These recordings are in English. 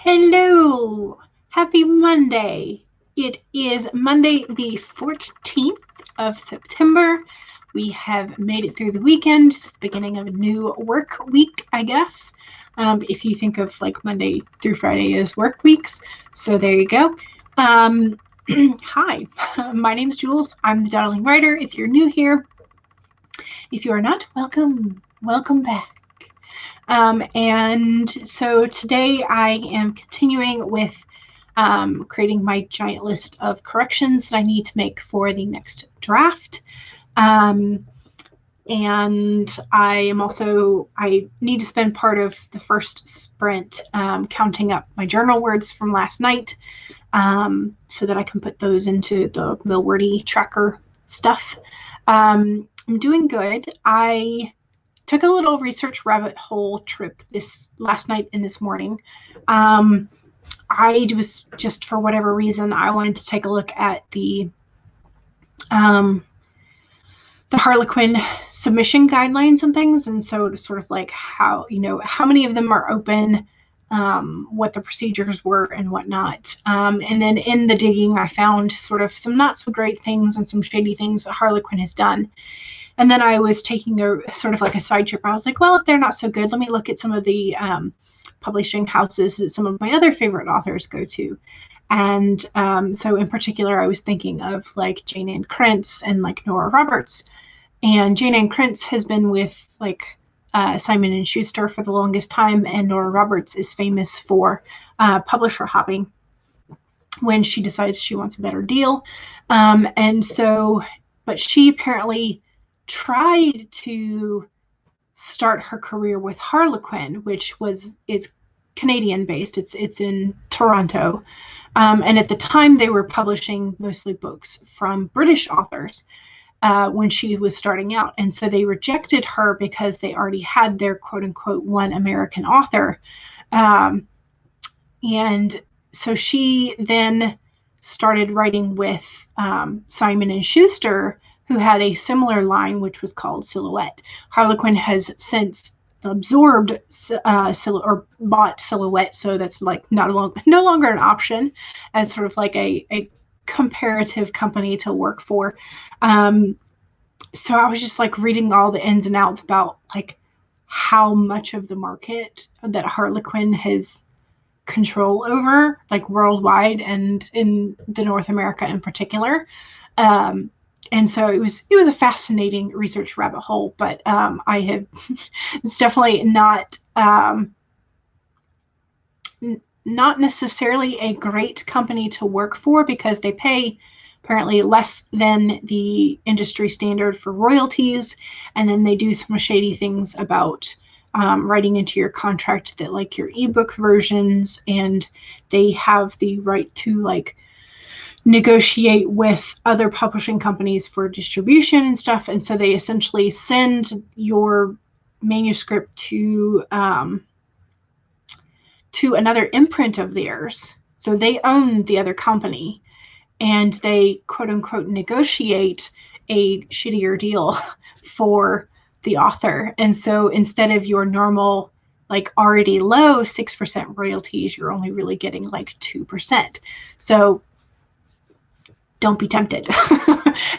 Hello, happy Monday. It is Monday the 14th of September. We have made it through the weekend. It's the beginning of a new work week, I guess. If you think of like Monday through Friday as work weeks. So there you go. Hi, my name is Jules. I'm the Dawdling writer. If you're new here, if you are not, welcome back. And so today I am continuing with creating my giant list of corrections that I need to make for the next draft. And I need to spend part of the first sprint counting up my journal words from last night so that I can put those into the Milwordy tracker stuff. I'm doing good. I took a little research rabbit hole trip this last night and this morning. I was just, for whatever reason, I wanted to take a look at the Harlequin submission guidelines and things, and so to sort of like how many of them are open, what the procedures were and whatnot. And then in the digging, I found sort of some not so great things and some shady things that Harlequin has done. And then I was taking a sort of like a side trip. I was like, well, if they're not so good, let me look at some of the publishing houses that some of my other favorite authors go to. And so in particular, I was thinking of like Jane Ann Krentz and like Nora Roberts. And Jane Ann Krentz has been with like Simon & Schuster for the longest time, and Nora Roberts is famous for publisher hopping when she decides she wants a better deal. But she apparently tried to start her career with Harlequin, which is Canadian based. It's in Toronto. And at the time they were publishing mostly books from British authors when she was starting out. And so they rejected her because they already had their quote unquote one American author. And so she then started writing with Simon & Schuster, who had a similar line, which was called Silhouette. Harlequin has since absorbed or bought Silhouette, so that's like no longer an option as sort of like a comparative company to work for. So I was just like reading all the ins and outs about like how much of the market that Harlequin has control over, like worldwide and in the North America in particular. And so it was a fascinating research rabbit hole, but it's definitely not necessarily a great company to work for because they pay apparently less than the industry standard for royalties, and then they do some shady things about writing into your contract that like your ebook versions, and they have the right to like negotiate with other publishing companies for distribution and stuff. And so they essentially send your manuscript to another imprint of theirs. So they own the other company, and they quote unquote negotiate a shittier deal for the author. And so instead of your normal like already low 6% royalties, you're only really getting like 2%. So don't be tempted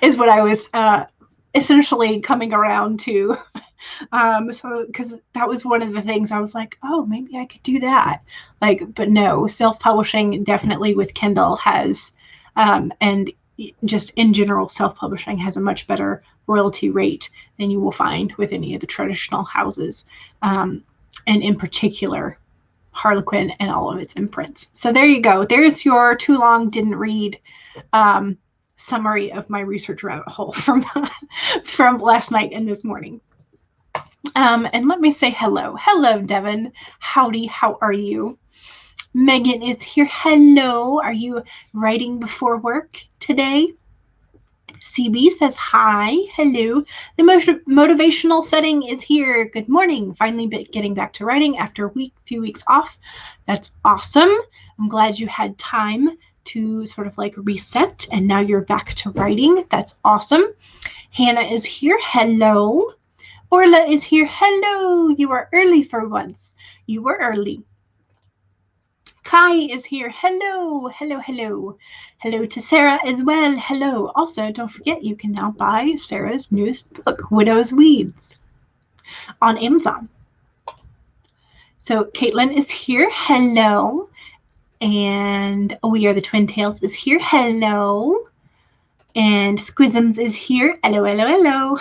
is what I was essentially coming around to. So because that was one of the things I was like, oh, maybe I could do that. Like, but no, self-publishing definitely with Kindle has, and just in general, self-publishing has a much better royalty rate than you will find with any of the traditional houses. And in particular, Harlequin and all of its imprints. So there you go. There's your too long didn't read summary of my research rabbit hole from last night and this morning. And let me say hello. Hello, Devin. Howdy, how are you? Megan is here. Hello. Are you writing before work today? CB says hi. Hello. The motivational setting is here. Good morning. Finally getting back to writing after a few weeks off. That's awesome. I'm glad you had time to sort of like reset and now you're back to writing. That's awesome. Hannah is here. Hello. Orla is here. Hello. You are early for once. You were early. Kai is here. Hello, hello, hello. Hello to Sarah as well. Hello. Also, don't forget you can now buy Sarah's newest book, Widow's Weeds, on Amazon. So Caitlin is here. Hello. And We Are the Twin Tails is here. Hello. And Squisms is here. Hello, hello, hello.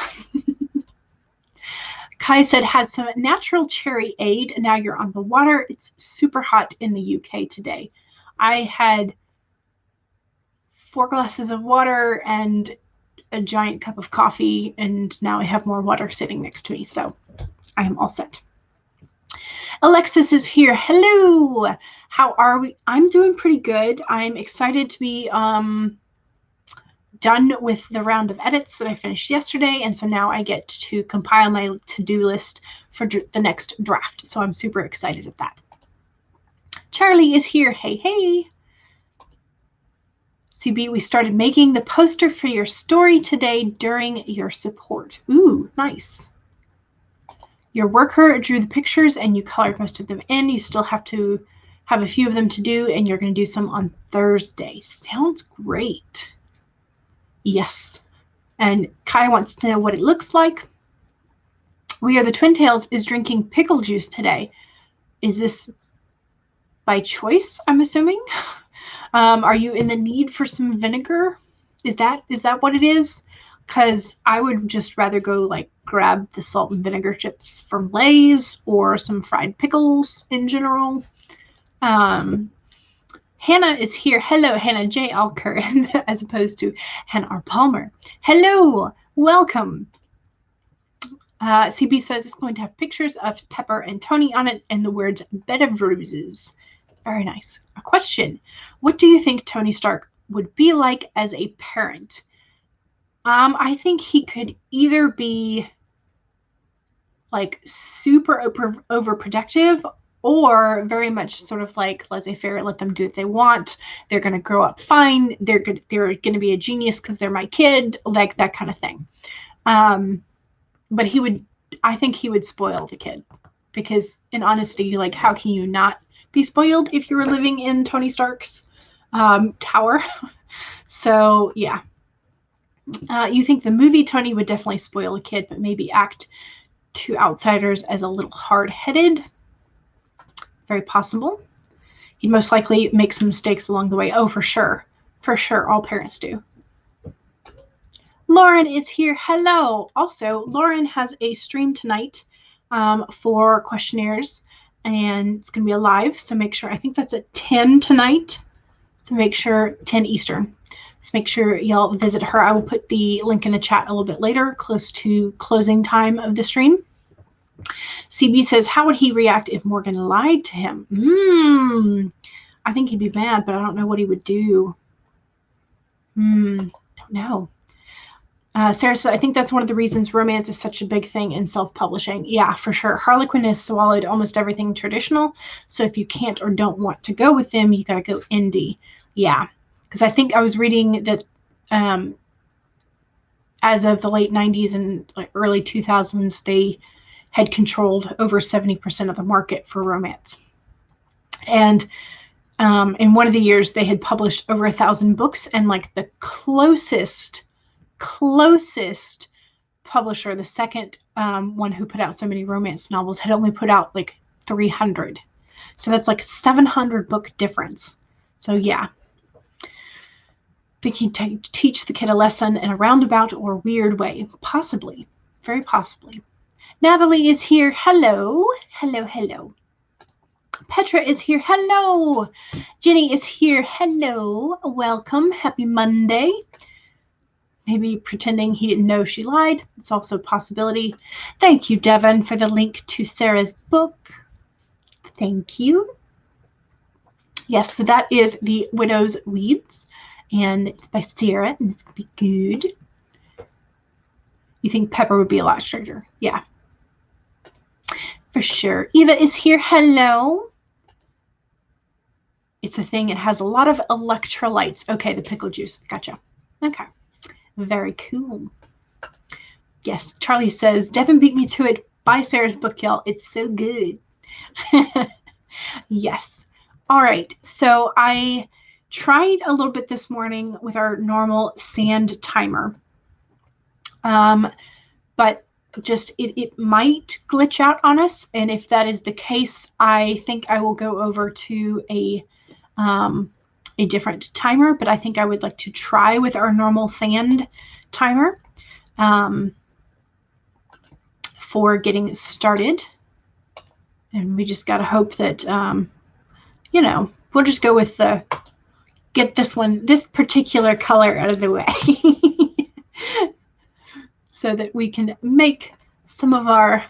Kai said, had some natural cherry aid. Now you're on the water. It's super hot in the UK today. I had 4 glasses of water and a giant cup of coffee, and now I have more water sitting next to me, so I am all set. Alexis is here. Hello. How are we? I'm doing pretty good. I'm excited to be done with the round of edits that I finished yesterday, and so now I get to compile my to-do list for the next draft. So I'm super excited at that. Charlie is here. Hey, hey. CB, we started making the poster for your story today during your support. Ooh, nice. Your worker drew the pictures and you colored most of them in. You still have to have a few of them to do, and you're going to do some on Thursday. Sounds great. Yes. And Kai wants to know what it looks like. We Are the Twin Tails is drinking pickle juice today. Is this by choice, I'm assuming? Are you in the need for some vinegar? Is that what it is? Because I would just rather go like grab the salt and vinegar chips from Lay's or some fried pickles in general. Hannah is here. Hello, Hannah J. Alker, as opposed to Hannah R. Palmer. Hello, welcome. CB says it's going to have pictures of Pepper and Tony on it and the words Bed of Roses. Very nice. A question. What do you think Tony Stark would be like as a parent? I think he could either be like super overprotective or very much sort of like laissez-faire, let them do what they want. They're going to grow up fine. They're going to be a genius because they're my kid, like that kind of thing. But I think he would spoil the kid because in honesty, like how can you not be spoiled if you were living in Tony Stark's tower? So yeah. You think the movie Tony would definitely spoil a kid, but maybe act to outsiders as a little hard-headed. Very possible. He'd most likely make some mistakes along the way. Oh, for sure. For sure. All parents do. Lauren is here. Hello. Also, Lauren has a stream tonight for questionnaires, and it's going to be a live. So make sure, I think that's at 10 tonight. So make sure 10 Eastern. So make sure y'all visit her. I will put the link in the chat a little bit later, close to closing time of the stream. CB says, how would he react if Morgan lied to him? I think he'd be mad, but I don't know what he would do. Don't know. Sarah said, I think that's one of the reasons romance is such a big thing in self-publishing. Yeah, for sure. Harlequin has swallowed almost everything traditional. So if you can't or don't want to go with them, you got to go indie. Yeah, because I think I was reading that as of the late 90s and early 2000s, they had controlled over 70% of the market for romance. And in one of the years, they had published over 1,000 books, and like the closest publisher, the second one who put out so many romance novels, had only put out like 300. So that's like 700 book difference. So yeah, I think he'd teach the kid a lesson in a roundabout or weird way. Possibly, very possibly. Natalie is here. Hello. Hello, hello. Petra is here. Hello. Jenny is here. Hello. Welcome. Happy Monday. Maybe pretending he didn't know she lied. It's also a possibility. Thank you, Devin, for the link to Sarah's book. Thank you. Yes, so that is The Widow's Weeds, and it's by Sarah, and it's going to be good. You think Pepper would be a lot stricter? Yeah. For sure. Eva is here. Hello. It's a thing. It has a lot of electrolytes. Okay, the pickle juice. Gotcha. Okay. Very cool. Yes, Charlie says, Devin beat me to it. Buy Sarah's book, y'all. It's so good. Yes. All right, so I tried a little bit this morning with our normal sand timer. But just it might glitch out on us. And if that is the case, I think I will go over to a different timer, but I think I would like to try with our normal sand timer for getting started. And we just got to hope that, you know, we'll just go with the, get this particular color out of the way so that we can make some of our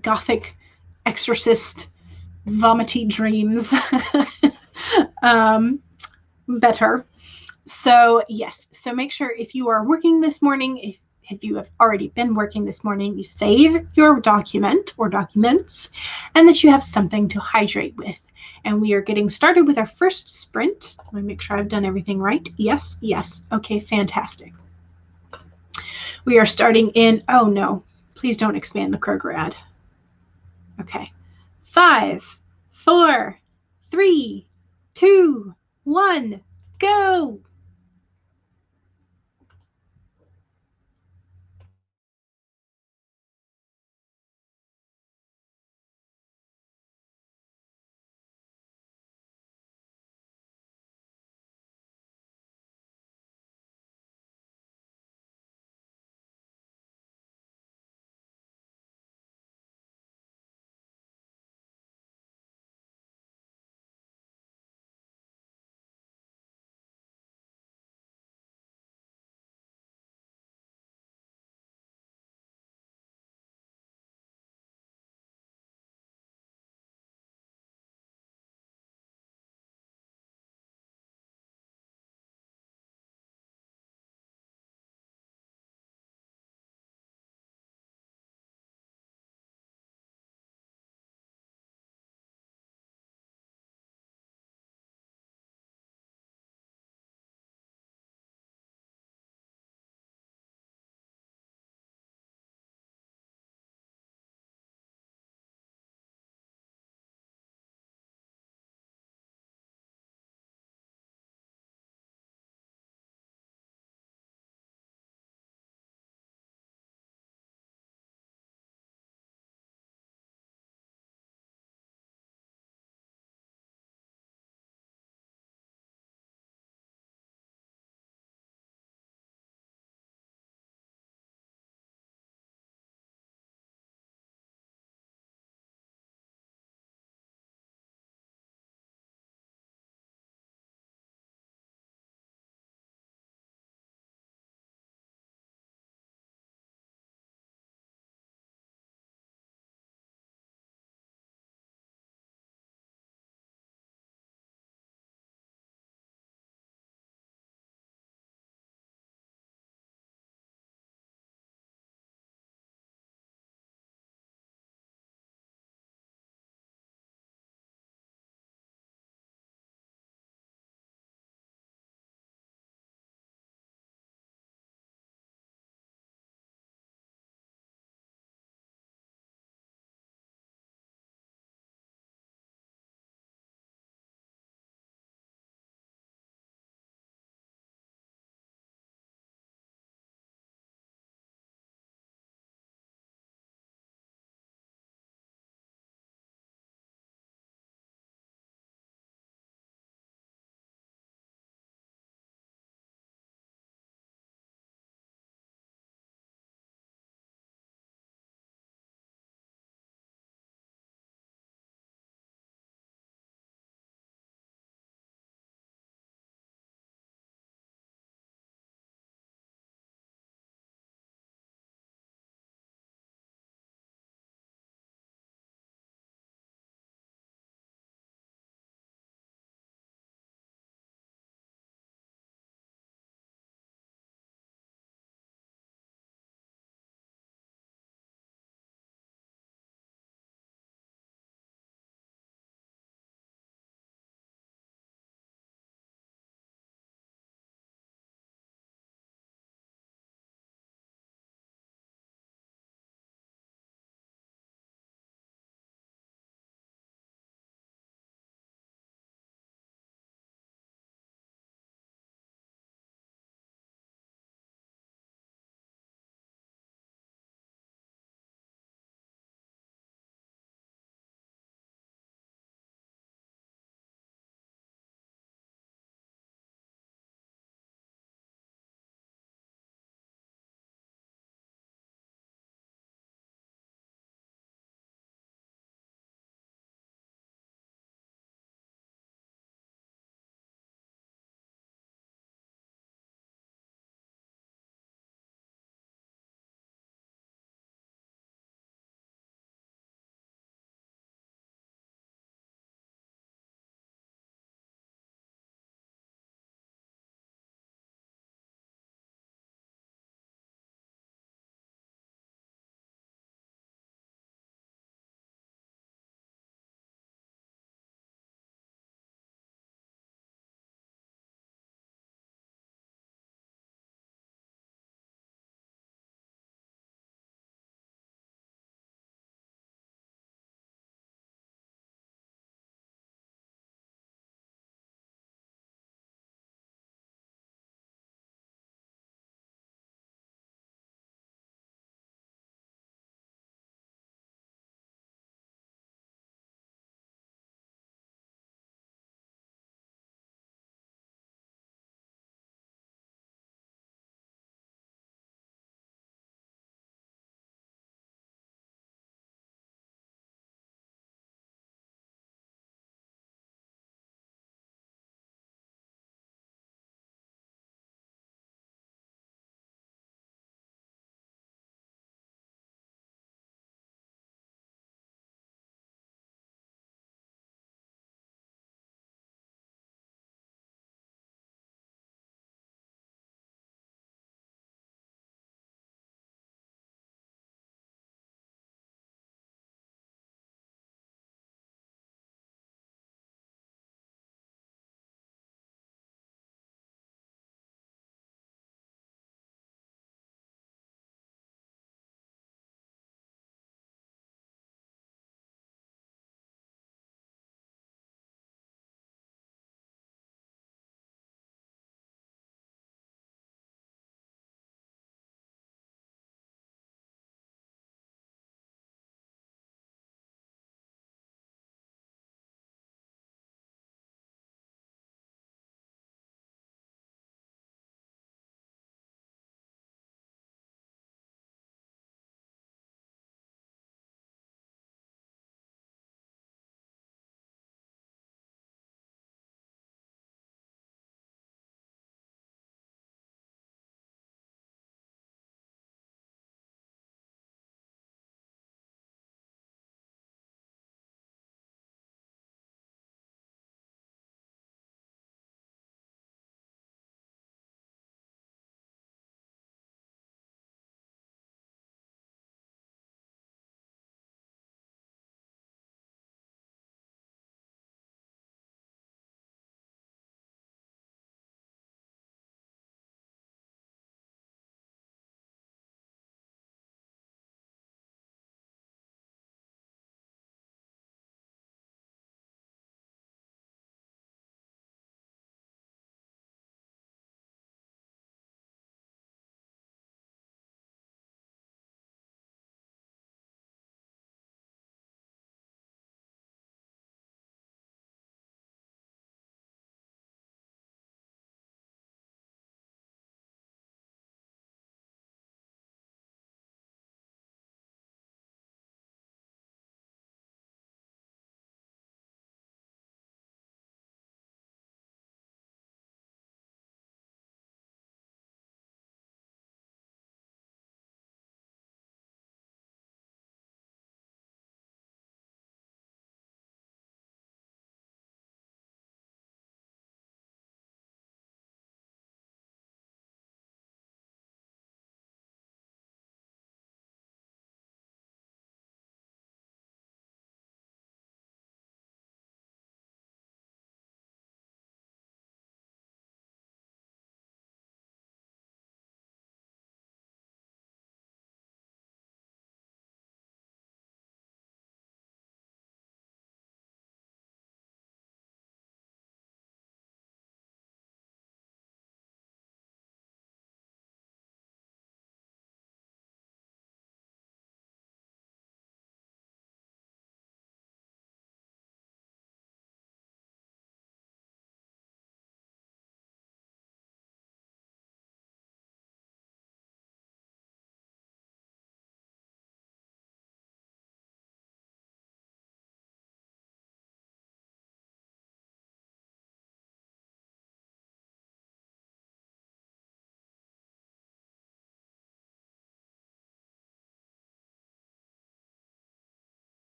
gothic exorcist vomity dreams better. So yes, so make sure if you are working this morning, if you have already been working this morning, you save your document or documents and that you have something to hydrate with. And we are getting started with our first sprint. Let me make sure I've done everything right. Yes, yes. Okay, fantastic. We are starting in, oh no, please don't expand the Kroger ad. Okay. 5, 4, 3, 2, 1, go.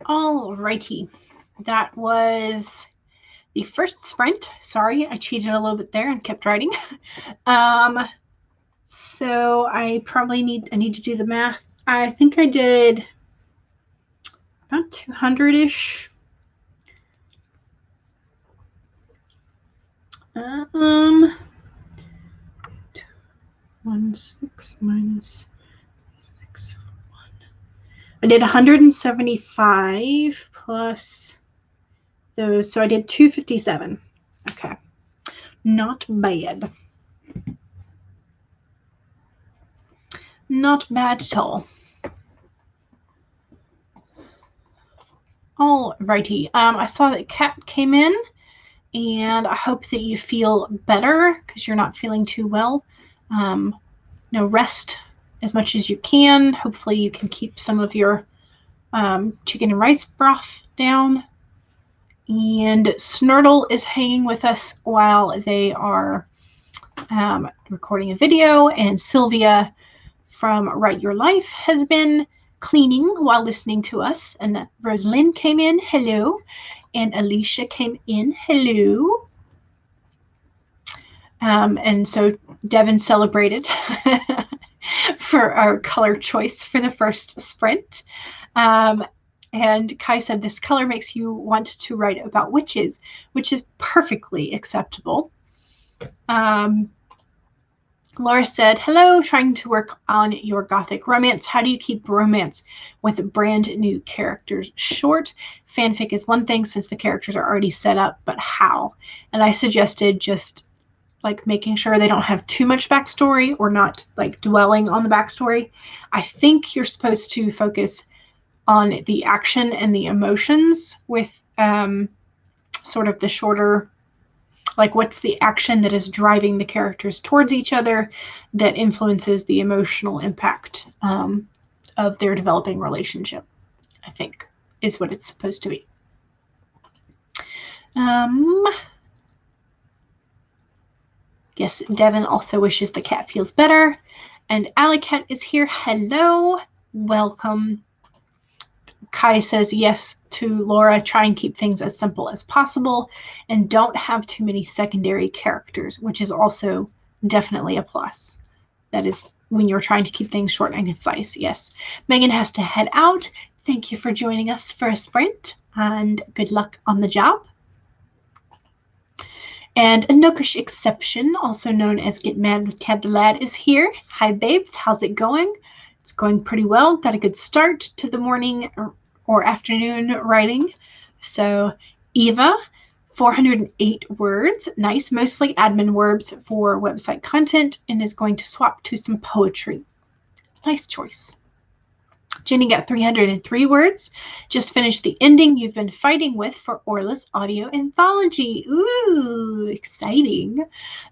All righty. That was the first sprint. Sorry, I cheated a little bit there and kept writing. So I probably need to do the math. I think I did about 200-ish. 1 6 minus 6 1. I did 175 plus those, so I did 257. Okay, not bad. Not bad at all. All righty. I saw that Kat came in, and I hope that you feel better because you're not feeling too well. Rest as much as you can. Hopefully you can keep some of your chicken and rice broth down. And Snurtle is hanging with us while they are recording a video, and Sylvia from Write Your Life has been cleaning while listening to us, and Rosalind came in, hello, and Alicia came in, hello. And so Devin celebrated for our color choice for the first sprint. And Kai said, this color makes you want to write about witches, which is perfectly acceptable. Laura said, hello, trying to work on your Gothic romance. How do you keep romance with brand new characters short? Fanfic is one thing since the characters are already set up, but how? And I suggested just like making sure they don't have too much backstory or not like dwelling on the backstory. I think you're supposed to focus on the action and the emotions with sort of the shorter, like what's the action that is driving the characters towards each other that influences the emotional impact of their developing relationship, I think is what it's supposed to be. Yes, Devin also wishes the cat feels better. And Alicat is here. Hello. Welcome. Kai says yes to Laura. Try and keep things as simple as possible and don't have too many secondary characters, which is also definitely a plus. That is when you're trying to keep things short and concise. Yes. Megan has to head out. Thank you for joining us for a sprint and good luck on the job. And a Nokish exception, also known as Get Mad with Cat the Lad, is here. Hi, babes. How's it going? It's going pretty well. Got a good start to the morning or afternoon writing. So Eva, 408 words. Nice. Mostly admin words for website content and is going to swap to some poetry. Nice choice. Jenny got 303 words. Just finished the ending you've been fighting with for Orla's audio anthology. Ooh, exciting.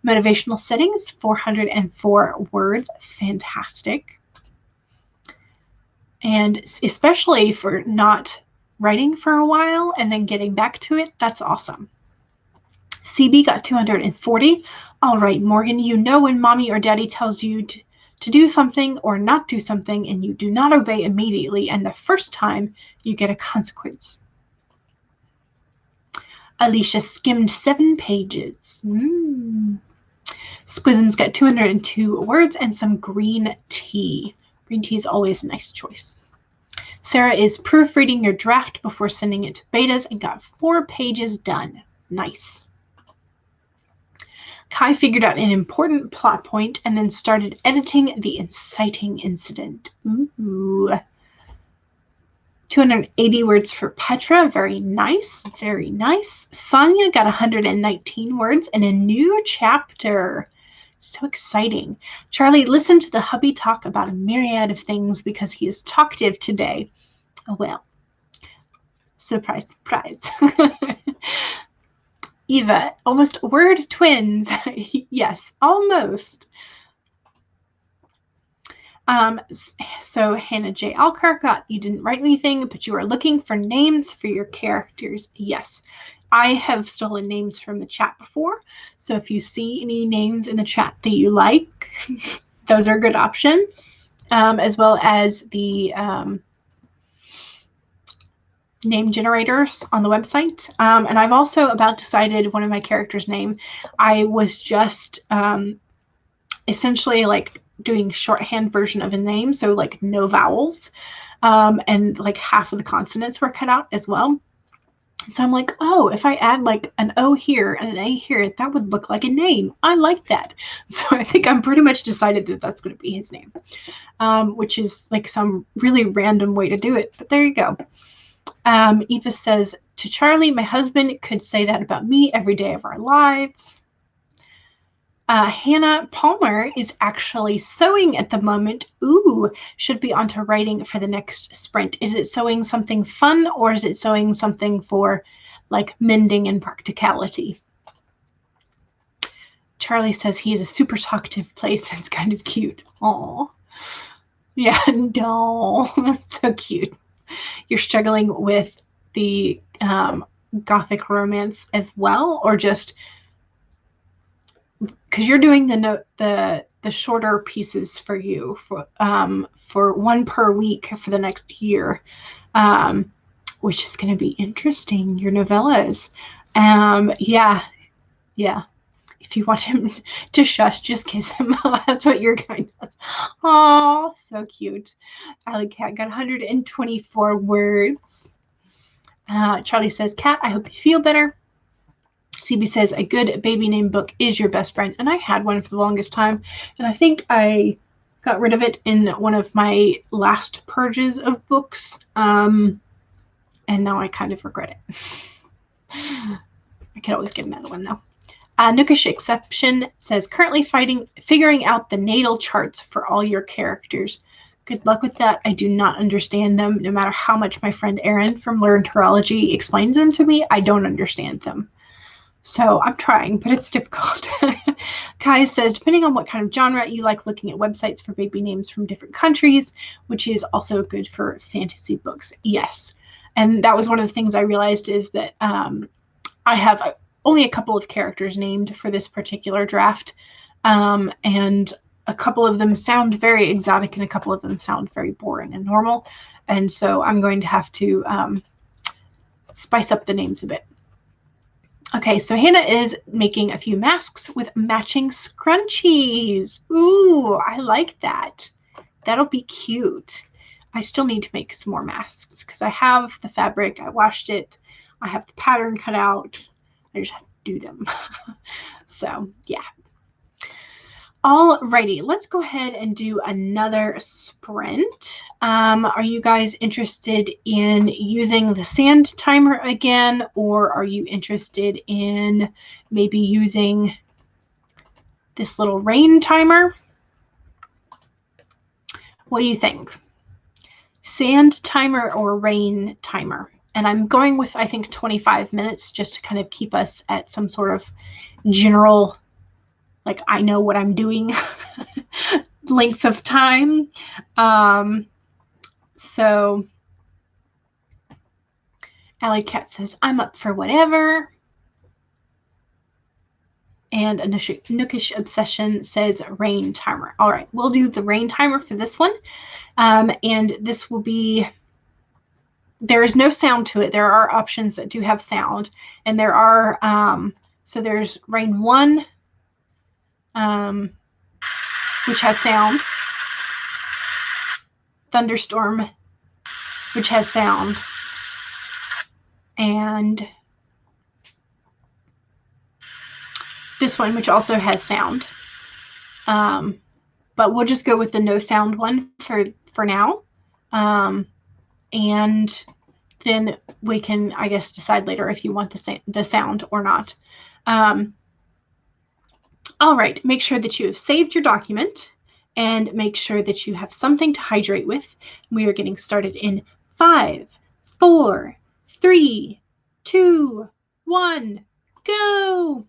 Motivational settings, 404 words. Fantastic. And especially for not writing for a while and then getting back to it, that's awesome. CB got 240. All right, Morgan, you know when mommy or daddy tells you to do something or not do something and you do not obey immediately, and the first time you get a consequence. Alicia skimmed 7 pages. Squizzins got 202 words and some green tea. Green tea is always a nice choice. Sarah is proofreading your draft before sending it to betas and got 4 pages done. Nice. Kai figured out an important plot point and then started editing the inciting incident. Ooh. 280 words for Petra. Very nice. Very nice. Sonia got 119 words and a new chapter. So exciting. Charlie, listen to the hubby talk about a myriad of things because he is talkative today. Oh, well. Surprise, surprise. Eva, almost word twins. Yes, almost. So Hannah J. Alcar got, you didn't write anything, but you are looking for names for your characters. Yes, I have stolen names from the chat before. So if you see any names in the chat that you like, those are a good option. As well as the name generators on the website. And I've also about decided one of my characters' name. I was just essentially like doing shorthand version of a name, so like no vowels, and like half of the consonants were cut out as well. And so I'm like, oh, if I add like an O here and an A here, that would look like a name. I like that. So I think I'm pretty much decided that that's going to be his name, which is like some really random way to do it. But there you go. Eva says, to Charlie, my husband could say that about me every day of our lives. Hannah Palmer is actually sewing at the moment. Ooh, should be onto writing for the next sprint. Is it sewing something fun, or is it sewing something for like mending and practicality? Charlie says he is a super talkative place. It's kind of cute. Aw. Yeah, no, that's so cute. You're struggling with the Gothic romance as well, or just because you're doing the shorter pieces for you for one per week for the next year, which is going to be interesting. Your novellas, yeah. If you want him to shush, just kiss him. That's what you're going to. Oh, so cute. Alley Cat got 124 words. Charlie says, Cat, I hope you feel better. CB says, a good baby name book is your best friend. And I had one for the longest time. And I think I got rid of it in one of my last purges of books. And now I kind of regret it. I could always get another one, though. Nookish Exception says, currently figuring out the natal charts for all your characters. Good luck with that. I do not understand them. No matter how much my friend Erin from Learn Horology explains them to me, I don't understand them. So I'm trying, but it's difficult. Kai says, depending on what kind of genre, you like looking at websites for baby names from different countries, which is also good for fantasy books. Yes. And that was one of the things I realized is that I have only a couple of characters named for this particular draft. And a couple of them sound very exotic and a couple of them sound very boring and normal. And so I'm going to have to spice up the names a bit. Okay, so Hannah is making a few masks with matching scrunchies. Ooh, I like that. That'll be cute. I still need to make some more masks because I have the fabric. I washed it. I have the pattern cut out. I just have to do them. So, yeah. Alrighty, let's go ahead and do another sprint. Are you guys interested in using the sand timer again, or are you interested in maybe using this little rain timer? What do you think? Sand timer or rain timer? And I'm going with, I think, 25 minutes just to kind of keep us at some sort of general, like I know what I'm doing length of time. So Alley Cat says, I'm up for whatever. And a Nookish Obsession says rain timer. All right, we'll do the rain timer for this one. And this will be, there is no sound to it. There are options that do have sound. And there are, so there's rain 1, which has sound. Thunderstorm, which has sound. And this one, which also has sound. But we'll just go with the no sound one for now. And then we can, I guess, decide later if you want the sound or not. All right, make sure that you have saved your document and make sure that you have something to hydrate with. We are getting started in 5, 4, 3, 2, 1, go.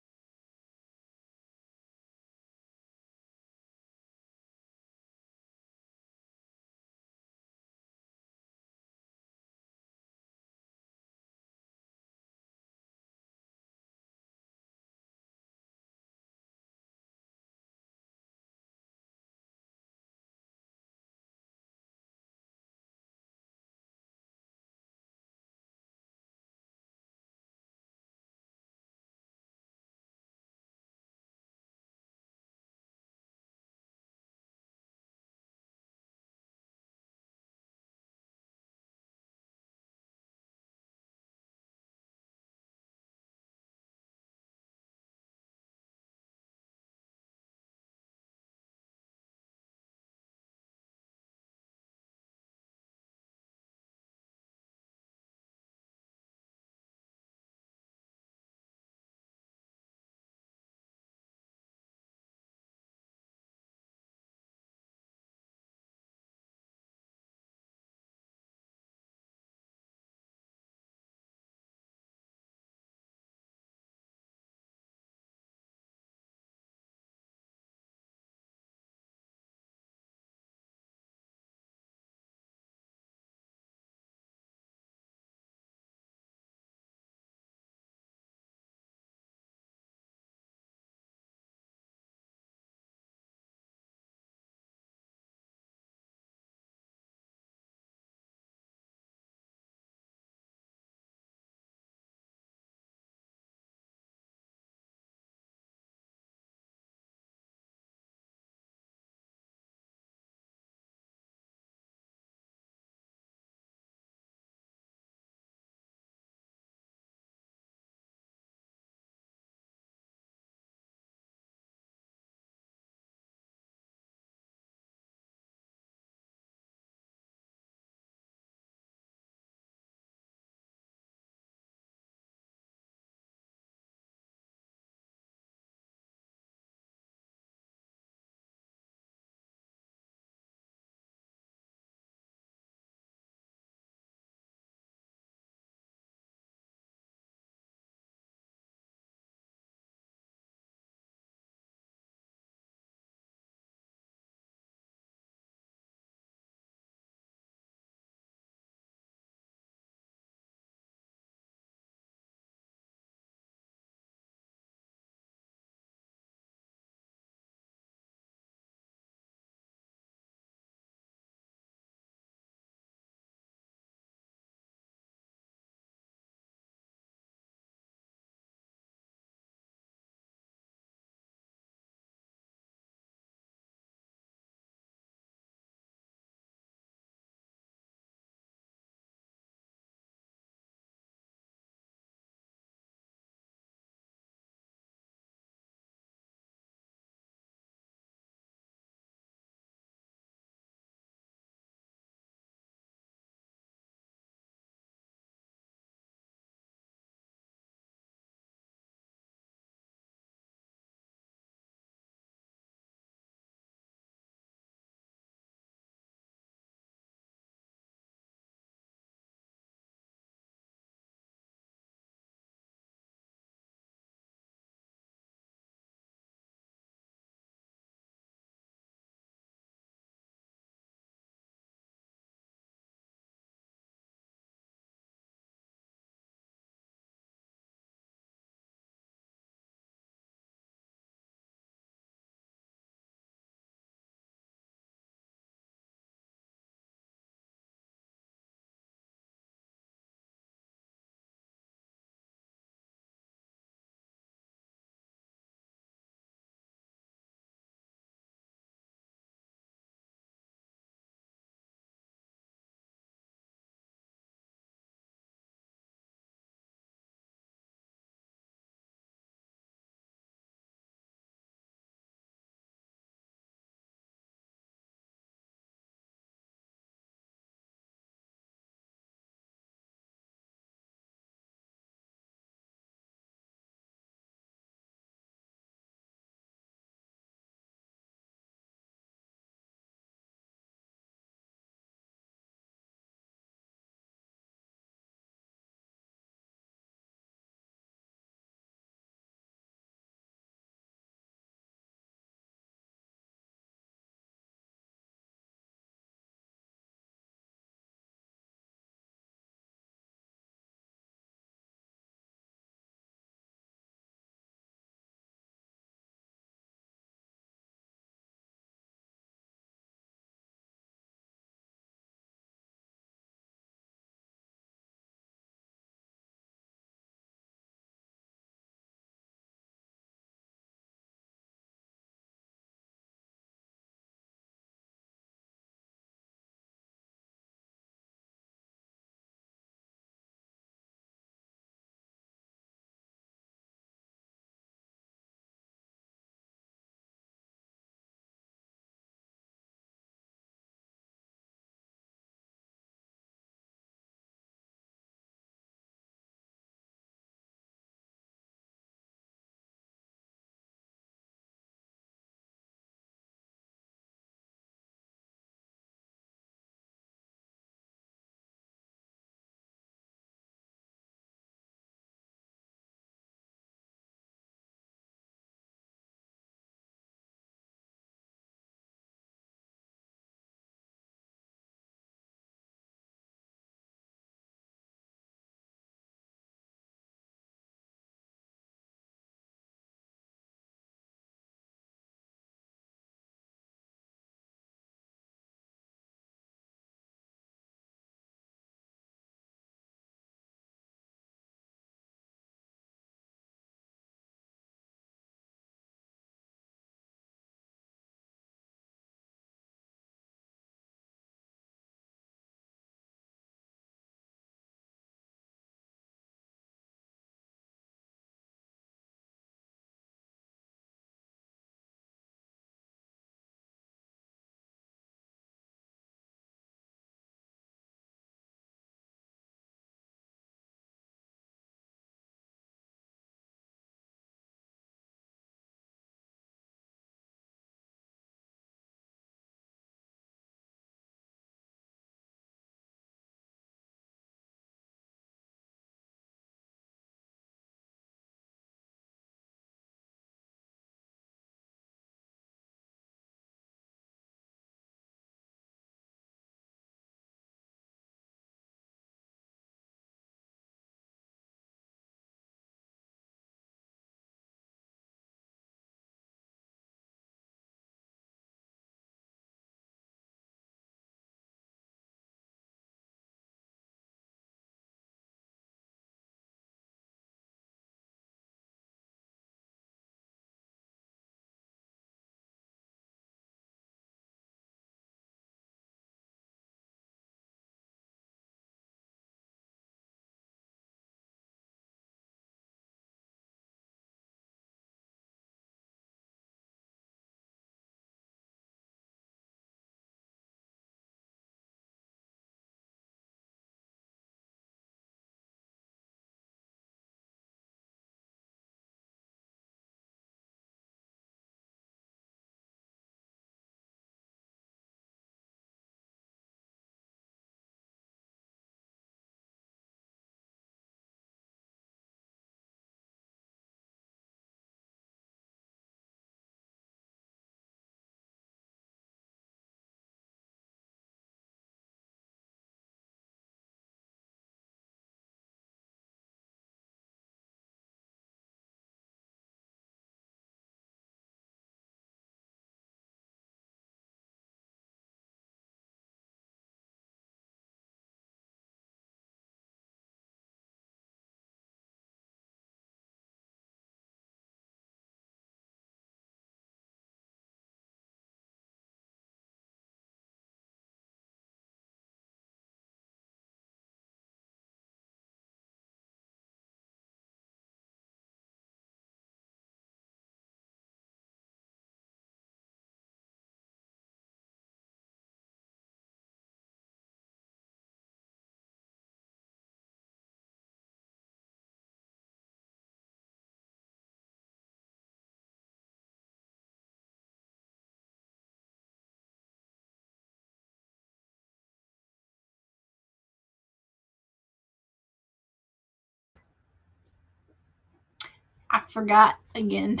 I forgot again.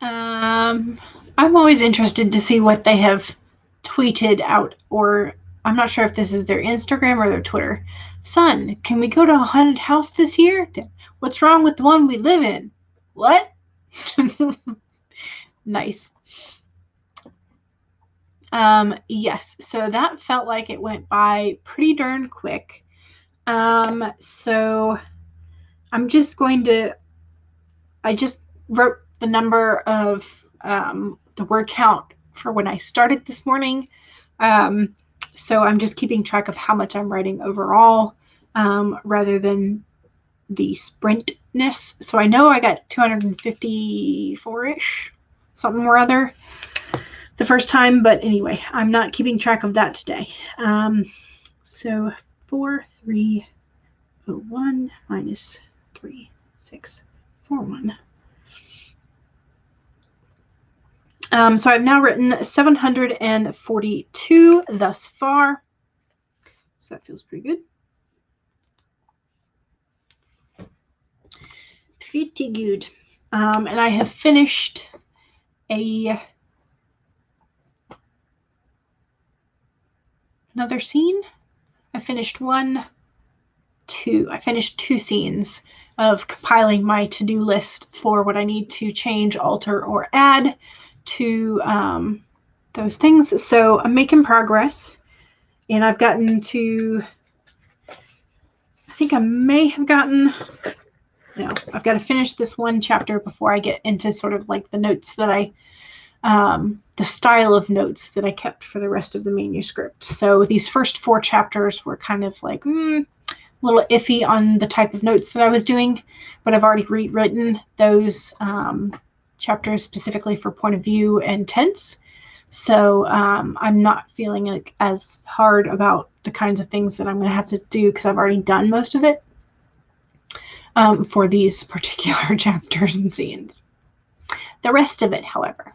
I'm always interested to see what they have tweeted out, or I'm not sure if this is their Instagram or their Twitter. Son, can we go to a haunted house this year? What's wrong with the one we live in? What? Nice. Yes, so that felt like it went by pretty darn quick. So I'm just going to, I just wrote the number of the word count for when I started this morning. So I'm just keeping track of how much I'm writing overall, rather than the sprintness. So I know I got 254-ish, something or other, the first time, but anyway, I'm not keeping track of that today. So 4301 minus 3641. So I've now written 742 thus far. So that feels pretty good. Pretty good. And I have finished another scene. I finished I finished 2 scenes of compiling my to-do list for what I need to change, alter, or add to those things. So I'm making progress, and I've gotten to, I think I may have gotten, no, I've got to finish this one chapter before I get into sort of like the notes that the style of notes that I kept for the rest of the manuscript. So these first 4 chapters were kind of like a little iffy on the type of notes that I was doing, but I've already rewritten those chapters specifically for point of view and tense. So I'm not feeling like as hard about the kinds of things that I'm going to have to do because I've already done most of it for these particular chapters and scenes. The rest of it, however.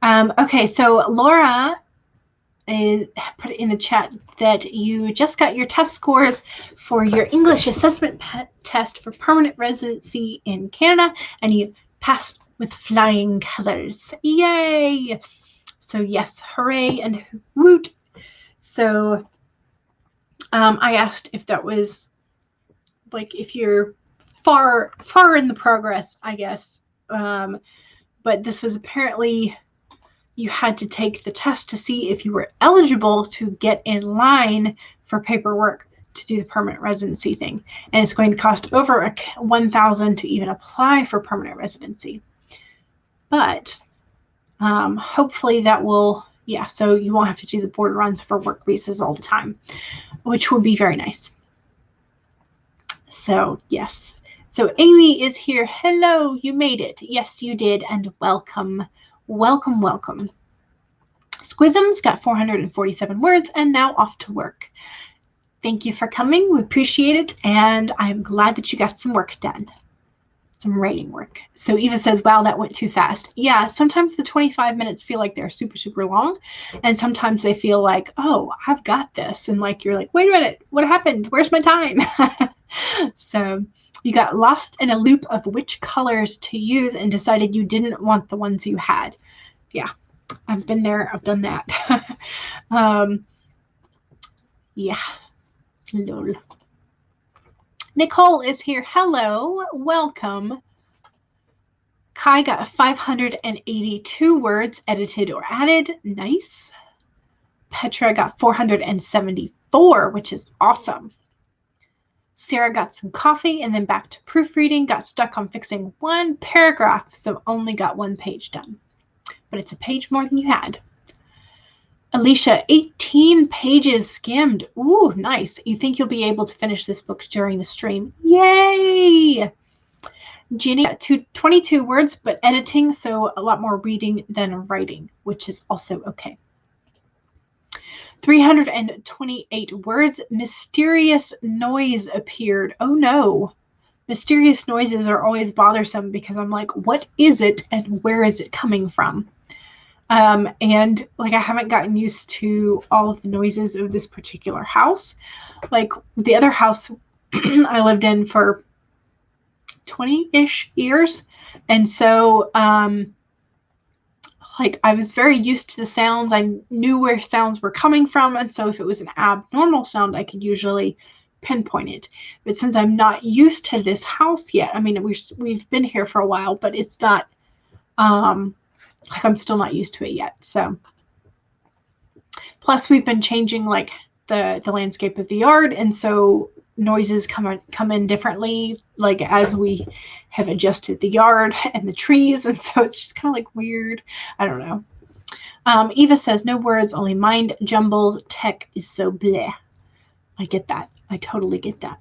Okay, so Laura put in the chat that you just got your test scores for your English assessment test for permanent residency in Canada, and you passed with flying colors. Yay! So yes, hooray and woot. So I asked if that was like if you're far in the progress, I guess. But this was apparently you had to take the test to see if you were eligible to get in line for paperwork to do the permanent residency thing. And it's going to cost over $1,000 to even apply for permanent residency. But hopefully that will, yeah, so you won't have to do the border runs for work visas all the time, which will be very nice. So yes. So Amy is here. Hello, you made it. Yes, you did. And welcome. Welcome, welcome. Squism's got 447 words and now off to work. Thank you for coming. We appreciate it. And I'm glad that you got some work done. Some writing work. So Eva says, wow, that went too fast. Yeah, sometimes the 25 minutes feel like they're super, super long. And sometimes they feel like, oh, I've got this. And like, you're like, wait a minute, what happened? Where's my time? So you got lost in a loop of which colors to use and decided you didn't want the ones you had. Yeah, I've been there. I've done that. Yeah, lol. Nicole is here. Hello, welcome. Kai got 582 words edited or added. Nice. Petra got 474, which is awesome. Sarah got some coffee and then back to proofreading, got stuck on fixing 1 paragraph, so only got 1 page done. But it's a page more than you had. Alicia, 18 pages skimmed. Ooh, nice. You think you'll be able to finish this book during the stream? Yay! Ginny got 22 words, but editing, so a lot more reading than writing, which is also okay. 328 words. Mysterious noise appeared. Oh no. Mysterious noises are always bothersome because I'm like, what is it and where is it coming from? And like I haven't gotten used to all of the noises of this particular house. Like the other house I lived in for 20-ish years. And so like I was very used to the sounds. I knew where sounds were coming from. And so if it was an abnormal sound, I could usually pinpoint it. But since I'm not used to this house yet, I mean, we've been here for a while, but it's not, like I'm still not used to it yet. So plus we've been changing like the landscape of the yard. And so noises come in differently, like as we have adjusted the yard and the trees. And so it's just kind of like weird. I don't know. Eva says, no words, only mind jumbles. Tech is so bleh. I get that. I totally get that.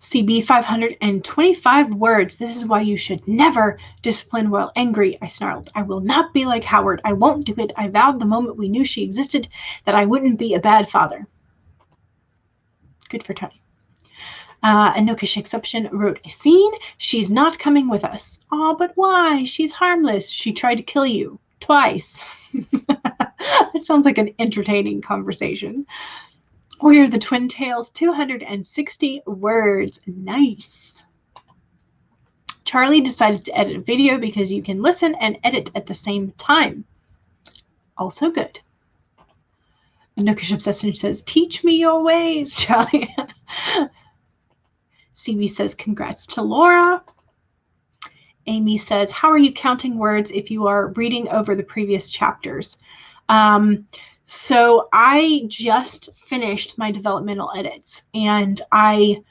CB 525 words. This is why you should never discipline while angry, I snarled. I will not be like Howard. I won't do it. I vowed the moment we knew she existed that I wouldn't be a bad father. Good for Tony. Anokish Exception wrote a scene. She's not coming with us. Aw, but why? She's harmless. She tried to kill you. Twice. That sounds like an entertaining conversation. We're the Twin Tails, 260 words. Nice. Charlie decided to edit a video because you can listen and edit at the same time. Also good. Nookish Obsession says, teach me your ways, Charlie. CB says, congrats to Laura. Amy says, how are you counting words if you are reading over the previous chapters? So I just finished my developmental edits, and I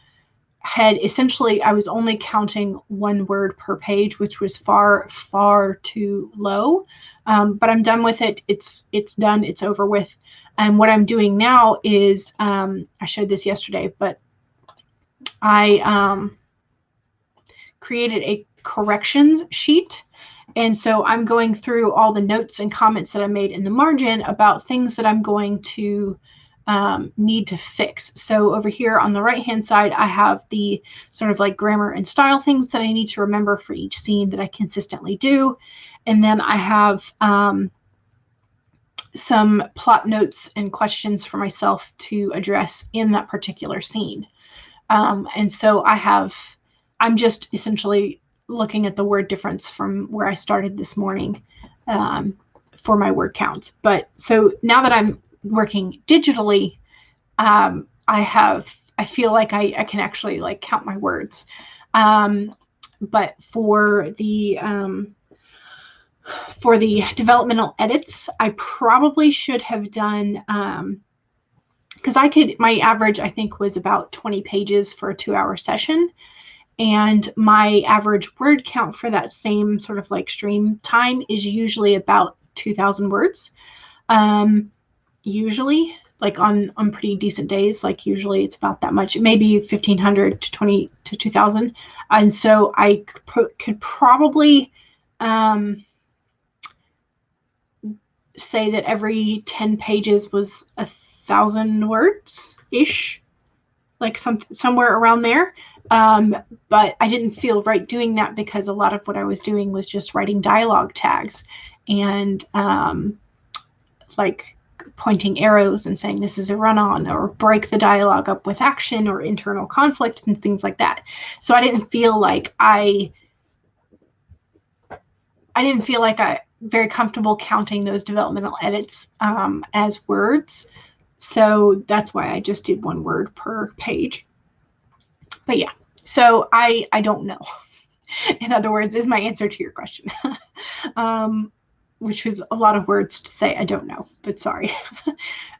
was only counting 1 word per page, which was far, far too low. But I'm done with it. It's done. It's over with. And what I'm doing now is, I showed this yesterday, but I created a corrections sheet. And so I'm going through all the notes and comments that I made in the margin about things that I'm going to need to fix. So over here on the right-hand side, I have the sort of like grammar and style things that I need to remember for each scene that I consistently do. And then I have some plot notes and questions for myself to address in that particular scene. And so I'm just essentially looking at the word difference from where I started this morning for my word counts. But so now that I'm working digitally, I feel like I can actually like count my words. But for the developmental edits, I probably should have done, because my average, I think, was about 20 pages for a 2-hour session. And my average word count for that same sort of like stream time is usually about 2,000 words. Usually, like on pretty decent days, like usually it's about that much, maybe 1,500 to 2,000. And so I could probably say that every 10 pages was 1,000 words-ish, like somewhere around there. But I didn't feel right doing that because a lot of what I was doing was just writing dialogue tags and like pointing arrows and saying this is a run-on, or break the dialogue up with action or internal conflict and things like that. So I didn't feel like I very comfortable counting those developmental edits as words. So that's why I just did 1 word per page. But yeah, so I don't know. In other words, is my answer to your question, which was a lot of words to say I don't know, but sorry.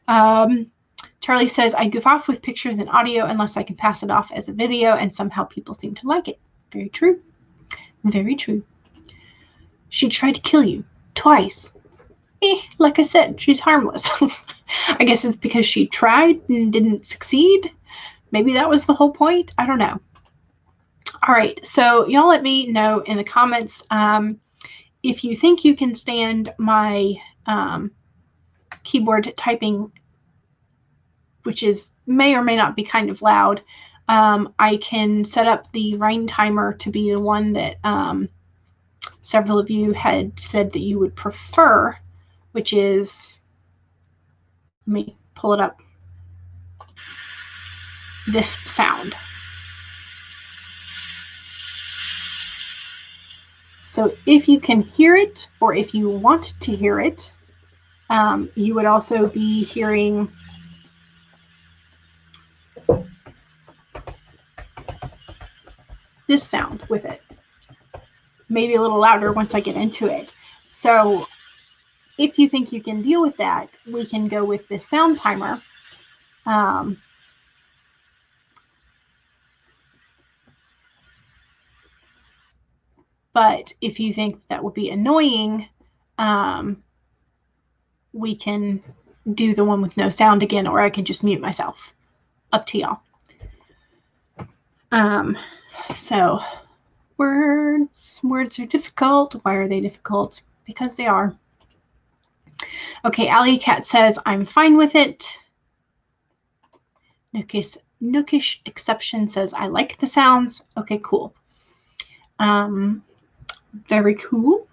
Charlie says, I goof off with pictures and audio unless I can pass it off as a video, and somehow people seem to like it. Very true. Very true. She tried to kill you twice. Like I said, she's harmless. I guess it's because she tried and didn't succeed. Maybe that was the whole point. I don't know. All right, so y'all let me know in the comments if you think you can stand my keyboard typing, which may or may not be kind of loud. I can set up the Rhine timer to be the one that several of you had said that you would prefer, which is, let me pull it up, this sound. So if you can hear it, or if you want to hear it, you would also be hearing this sound with it. Maybe a little louder once I get into it. So if you think you can deal with that, we can go with this sound timer. But if you think that would be annoying, we can do the one with no sound again, or I can just mute myself. Up to y'all. So words are difficult. Why are they difficult? Because they are. Okay, Alley Cat says, I'm fine with it. Nookish Exception says, I like the sounds. Okay, cool. Very cool.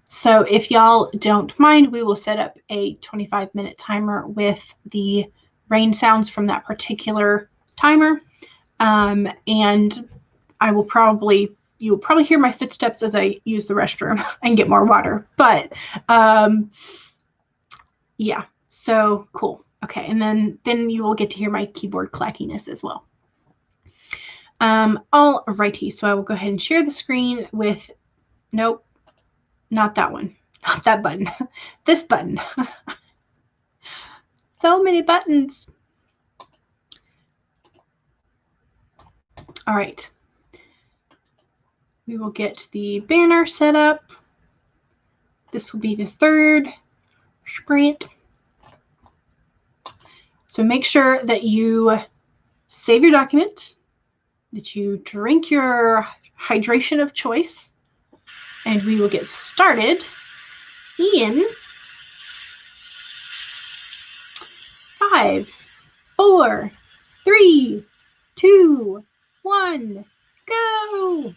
So if y'all don't mind, we will set up a 25-minute timer with the rain sounds from that particular timer. And I will you'll probably hear my footsteps as I use the restroom and get more water. But yeah, so cool. Okay, and then you will get to hear my keyboard clackiness as well. Alrighty, so I will go ahead and share the screen with, nope, not that one, not that button, this button. So many buttons. All right. We will get the banner set up. This will be the third sprint. So make sure that you save your document, that you drink your hydration of choice, and we will get started in 5, 4, 3, 2, 1, go!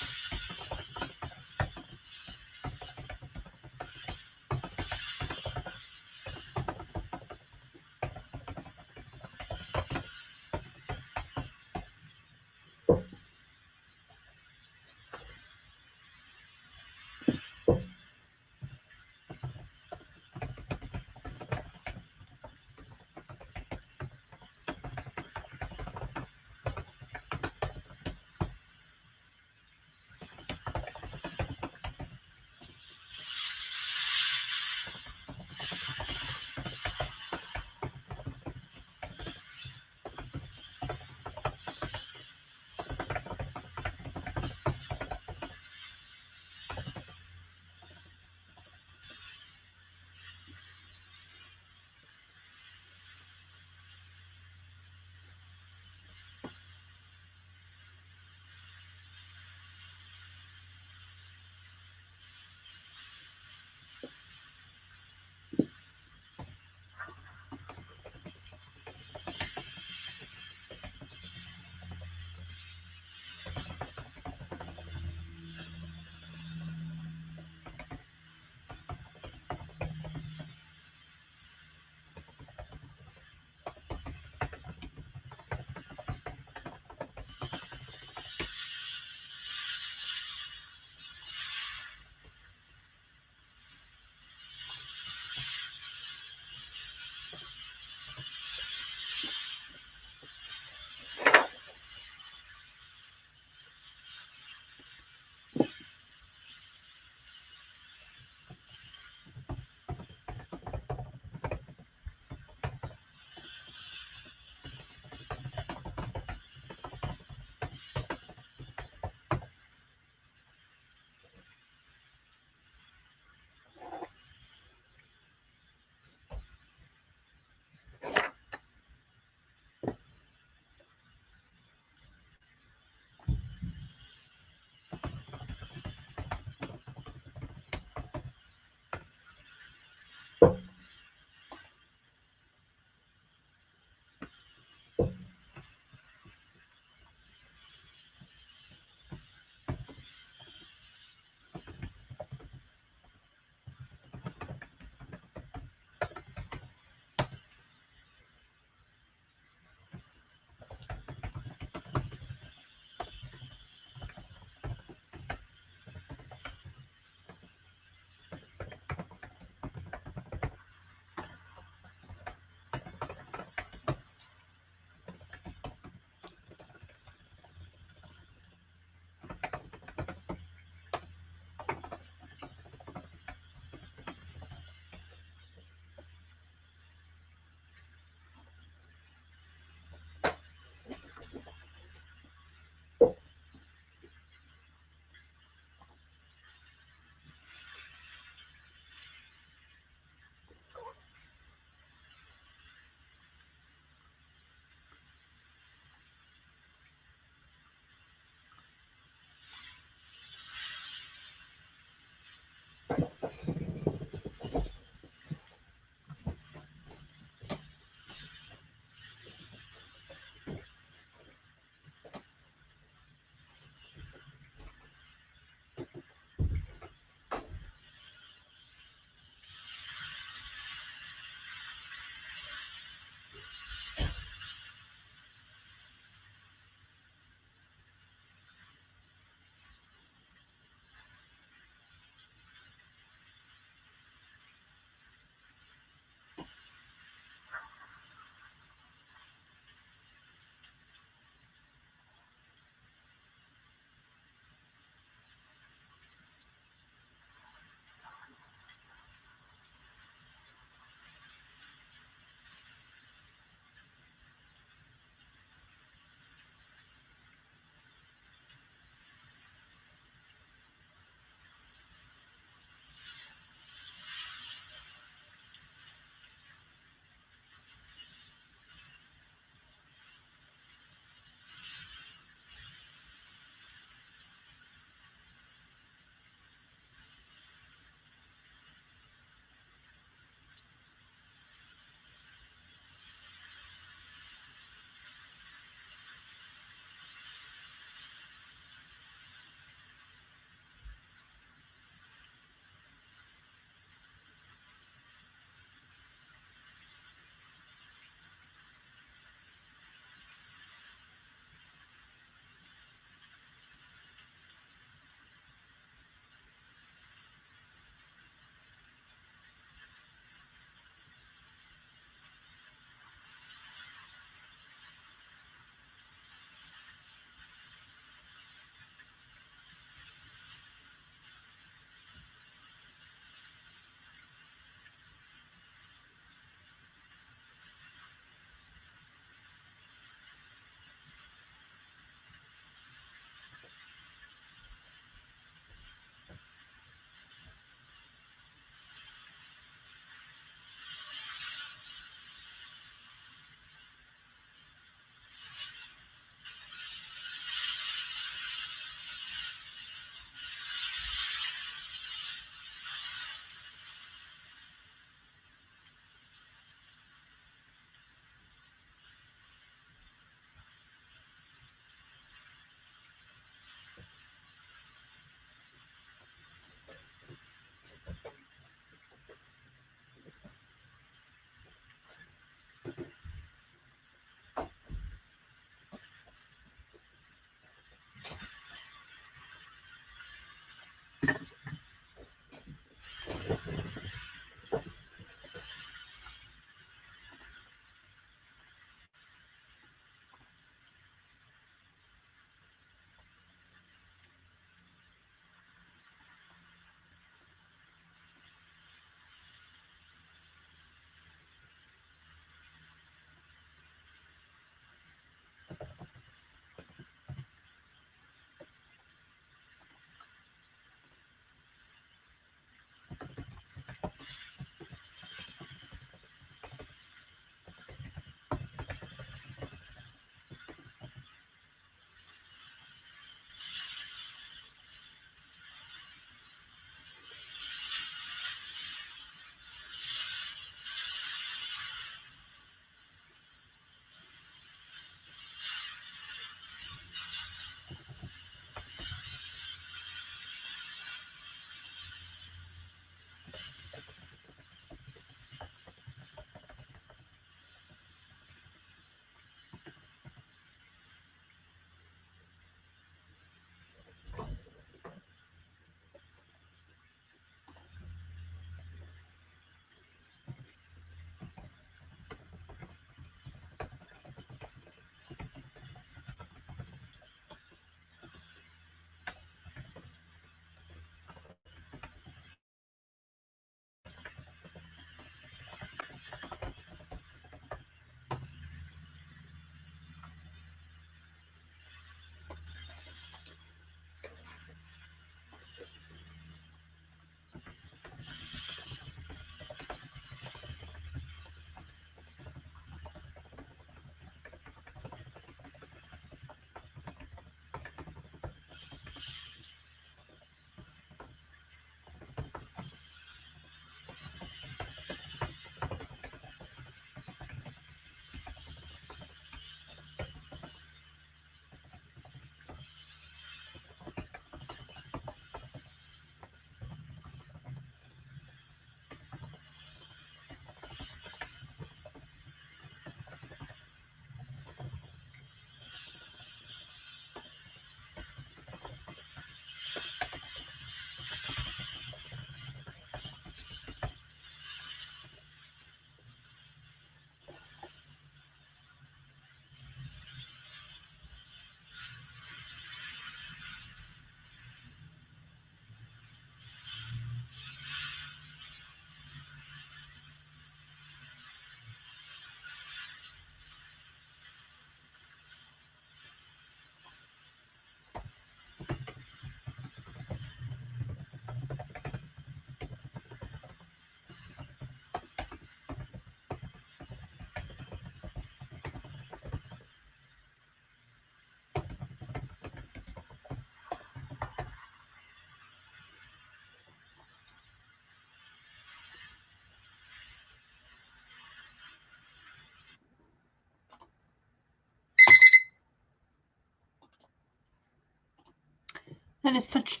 That is such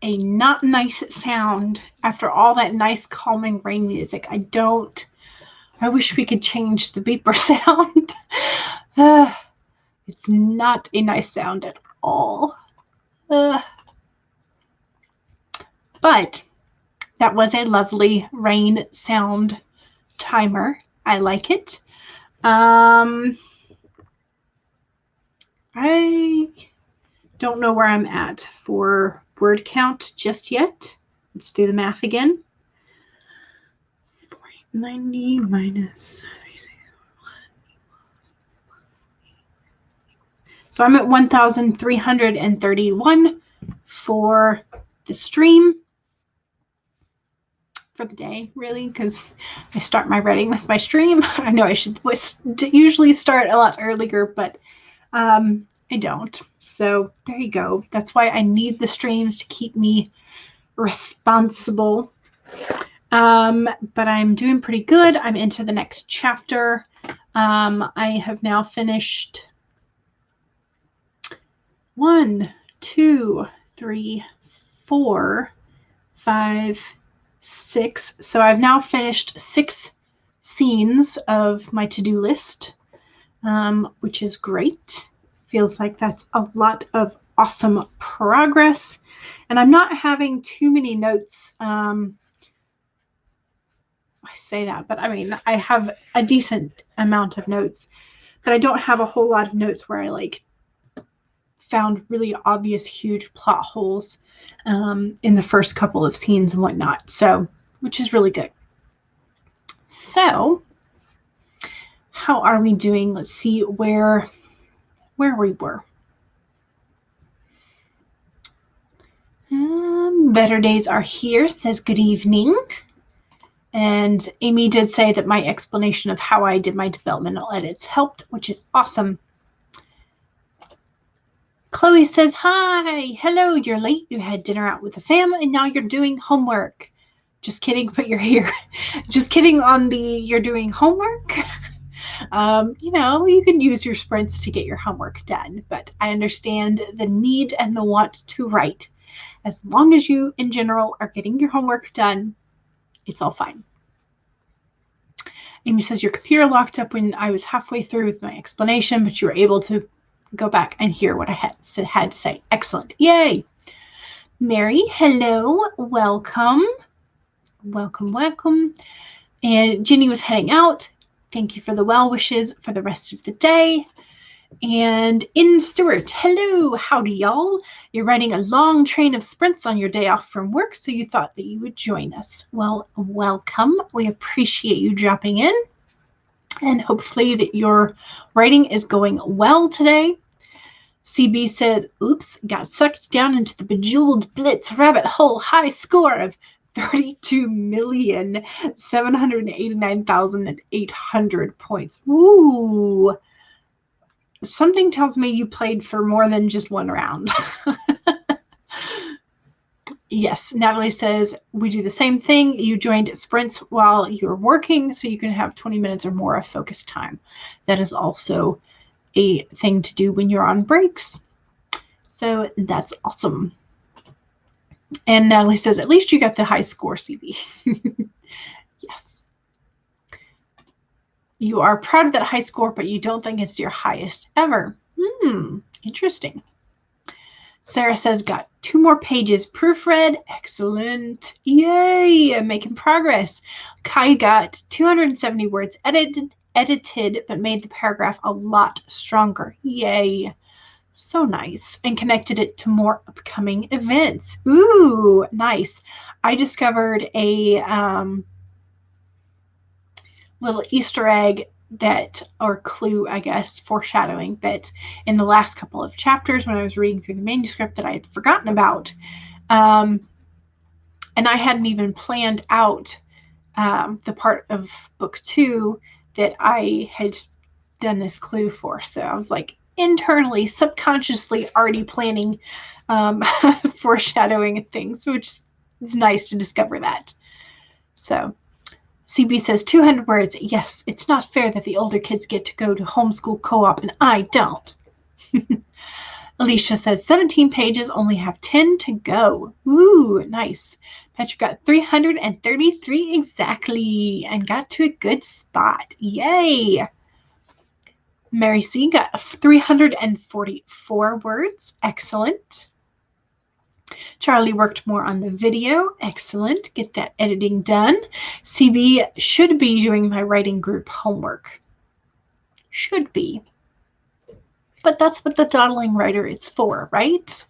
a not nice sound after all that nice calming rain music. I wish we could change the beeper sound. It's not a nice sound at all. But that was a lovely rain sound timer. I like it. I don't know where I'm at for word count just yet. Let's do the math again. 490 minus. So I'm at 1,331 for the stream for the day, really, because I start my writing with my stream. I know I should usually start a lot earlier, but I don't. So there you go. That's why I need the streams to keep me responsible. But I'm doing pretty good. I'm into the next chapter. I have now finished 1, 2, 3, 4, 5, 6. So I've now finished 6 scenes of my to-do list, which is great. Feels like that's a lot of awesome progress. And I'm not having too many notes. I say that, but I mean, I have a decent amount of notes, but I don't have a whole lot of notes where I like found really obvious, huge plot holes in the first couple of scenes and whatnot. So, which is really good. So, how are we doing? Let's see where we were. Better days are here, says good evening. And Amy did say that my explanation of how I did my developmental edits helped, which is awesome. Chloe says, hi, hello, you're late. You had dinner out with the fam and now you're doing homework. Just kidding, but you're here. Just kidding on the you're doing homework. You know, you can use your sprints to get your homework done, but I understand the need and the want to write. As long as you, in general, are getting your homework done, it's all fine. Amy says, your computer locked up when I was halfway through with my explanation, but you were able to go back and hear what I had to say. Excellent. Yay. Mary, hello. Welcome. Welcome, welcome. And Jenny was heading out. Thank you for the well wishes for the rest of the day. And in Stewart, hello, howdy y'all. You're writing a long train of sprints on your day off from work, so you thought that you would join us. Well, welcome. We appreciate you dropping in. And hopefully that your writing is going well today. CB says, oops, got sucked down into the bejeweled blitz rabbit hole. High score of 32,789,800 points. Ooh. Something tells me you played for more than just one round. Yes, Natalie says, we do the same thing. You joined sprints while you're working, so you can have 20 minutes or more of focus time. That is also a thing to do when you're on breaks. So that's awesome. And Natalie says, at least you got the high score, CB. Yes. You are proud of that high score, but you don't think it's your highest ever. Interesting. Sarah says, got 2 more pages proofread. Excellent. Yay, I'm making progress. Kai got 270 words edited, but made the paragraph a lot stronger. Yay. So nice. And connected it to more upcoming events. Ooh, nice. I discovered a little Easter egg that, or clue, I guess, foreshadowing that in the last couple of chapters when I was reading through the manuscript that I had forgotten about. And I hadn't even planned out the part of book 2 that I had done this clue for. So I was like internally, subconsciously already planning foreshadowing things, which is nice to discover that. So CB says 200 words. Yes, it's not fair that the older kids get to go to homeschool co-op and I don't. Alicia says 17 pages, only have 10 to go. Ooh, nice. Patrick got 333 exactly and got to a good spot. Yay. Mary C got 344 words. Excellent. Charlie worked more on the video. Excellent. Get that editing done. CB should be doing my writing group homework. Should be. But that's what the dawdling writer is for, right?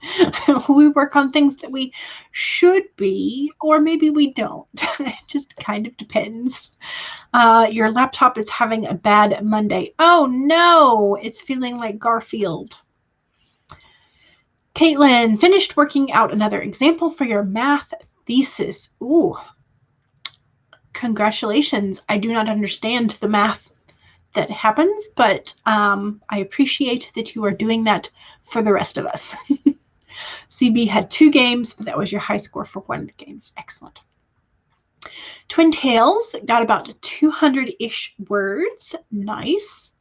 We work on things that we should be, or maybe we don't. It just kind of depends. Your laptop is having a bad Monday. Oh no, it's feeling like Garfield. Caitlin, finished working out another example for your math thesis. Ooh, congratulations. I do not understand the math that happens, but I appreciate that you are doing that for the rest of us. CB had 2 games, but that was your high score for 1 of the games. Excellent. Twin Tails got about 200-ish words. Nice.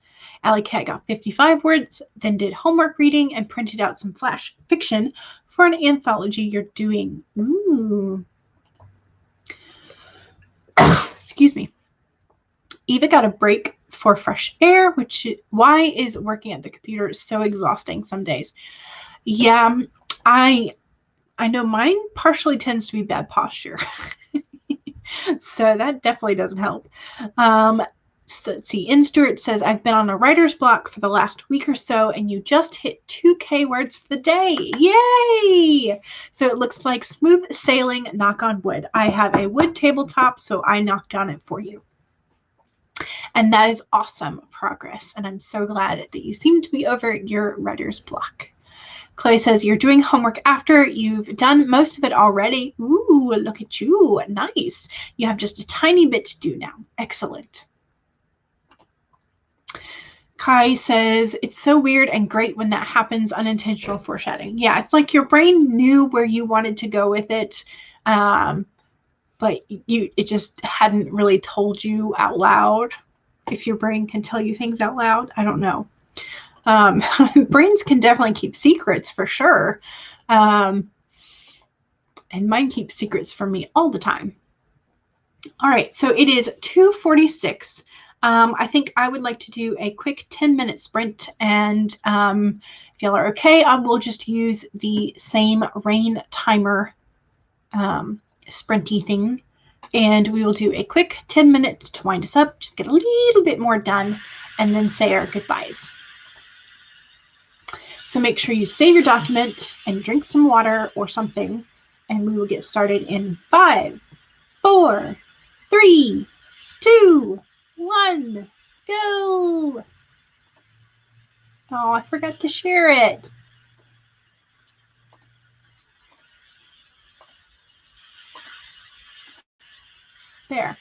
Alley Cat got 55 words, then did homework reading and printed out some flash fiction for an anthology you're doing. Ooh. Excuse me. Eva got a break for fresh air, why is working at the computer so exhausting some days? Yeah, I know mine partially tends to be bad posture. So that definitely doesn't help. So let's see. In Stewart says, I've been on a writer's block for the last week or so, and you just hit 2K words for the day. Yay! So it looks like smooth sailing, knock on wood. I have a wood tabletop, so I knocked on it for you. And that is awesome progress. And I'm so glad that you seem to be over your writer's block. Chloe says, you're doing homework after you've done most of it already. Ooh, look at you. Nice. You have just a tiny bit to do now. Excellent. Kai says, it's so weird and great when that happens, unintentional foreshadowing. Yeah, it's like your brain knew where you wanted to go with it, but it just hadn't really told you out loud. If your brain can tell you things out loud, I don't know. Brains can definitely keep secrets for sure. And mine keeps secrets from me all the time. All right, so it is 2:46. I think I would like to do a quick 10-minute sprint, and if y'all are okay, I will just use the same rain timer sprinty thing, and we will do a quick 10-minute to wind us up, just get a little bit more done, and then say our goodbyes. So make sure you save your document and drink some water or something, and we will get started in 5, 4, 3, 2, 1, go. Oh, I forgot to share it. There.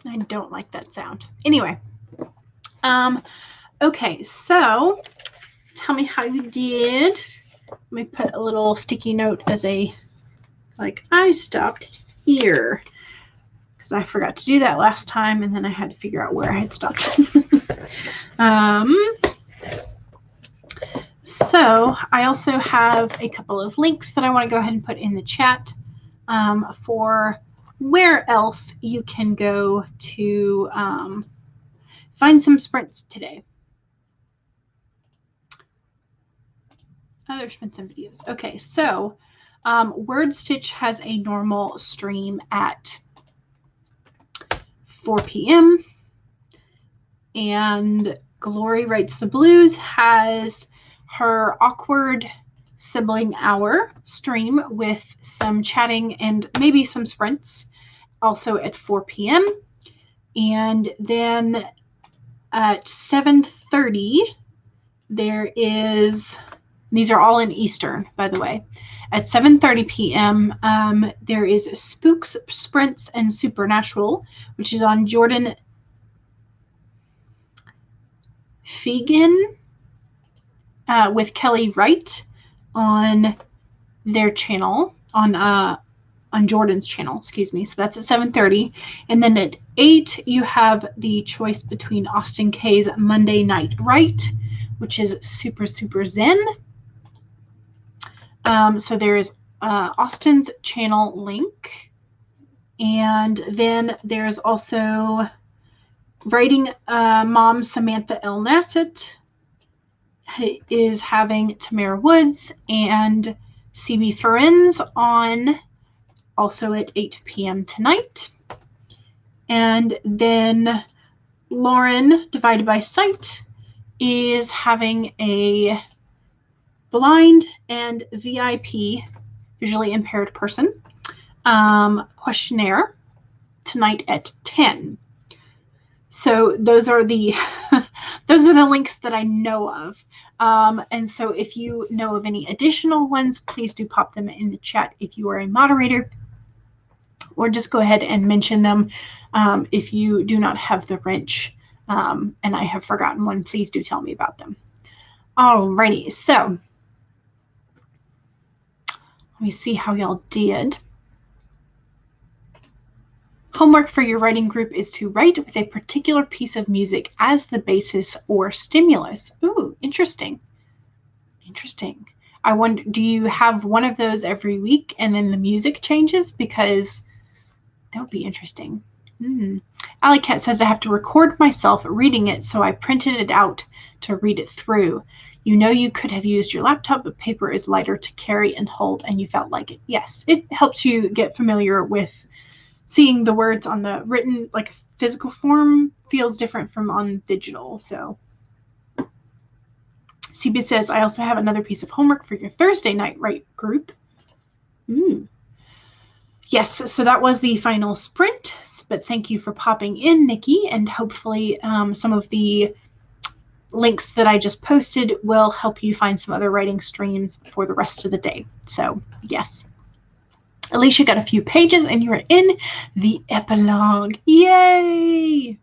I don't like that sound. Anyway, okay, so tell me how you did. Let me put a little sticky note as a, like, I stopped here, because I forgot to do that last time, and then I had to figure out where I had stopped. So I also have a couple of links that I want to go ahead and put in the chat for where else you can go to find some sprints today. Oh, there's been some videos. Okay, so WordStitch has a normal stream at 4 p.m. and Glory Writes the Blues has her awkward sibling hour stream with some chatting and maybe some sprints, also at 4 p.m. And then at 7:30, there is, these are all in Eastern, by the way. At 7:30 p.m., there is Spooks, Sprints, and Supernatural, which is on Jordan Fegan with Kelly Wright on their channel, on Jordan's channel, excuse me. So that's at 7:30. And then at 8, you have the choice between Austin K's Monday Night Write, which is super, super zen. So there is Austin's channel link. And then there's also Writing Mom Samantha L. Nassett is having Tamara Woods and CB Ferenz on, also at 8 p.m. tonight. And then Lauren, Divided by Sight, is having a blind and VIP, visually impaired person, questionnaire tonight at 10. So those are the those are the links that I know of. And so if you know of any additional ones, please do pop them in the chat if you are a moderator, or just go ahead and mention them. If you do not have the wrench and I have forgotten one, please do tell me about them. Alrighty, so let me see how y'all did. Homework for your writing group is to write with a particular piece of music as the basis or stimulus. Ooh, interesting. Interesting. I wonder, do you have one of those every week and then the music changes? Because that would be interesting. Alley Cat says I have to record myself reading it, so I printed it out to read it through. You know, you could have used your laptop, but paper is lighter to carry and hold, and you felt like it. Yes, it helps you get familiar with seeing the words on the written, like physical form, feels different from on digital. So CB says, I also have another piece of homework for your Thursday night write group. Yes, so that was the final sprint, but thank you for popping in, Nikki, and hopefully some of the links that I just posted will help you find some other writing streams for the rest of the day. So yes. At least you got a few pages and you're in the epilogue. Yay!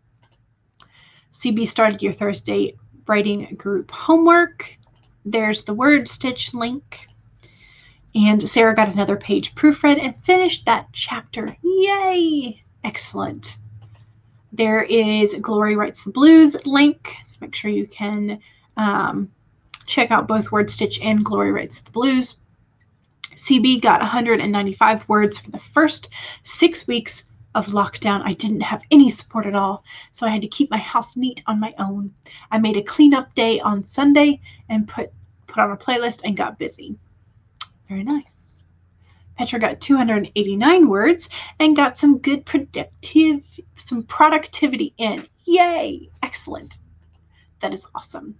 CB started your Thursday writing group homework. There's the WordStitch link. And Sarah got another page proofread and finished that chapter. Yay! Excellent. There is Glory Writes the Blues link. So make sure you can check out both WordStitch and Glory Writes the Blues. CB got 195 words for the first 6 weeks of lockdown. I didn't have any support at all, so I had to keep my house neat on my own. I made a cleanup day on Sunday and put on a playlist and got busy. Very nice. Petra got 289 words and got some good productivity in. Yay! Excellent. That is awesome.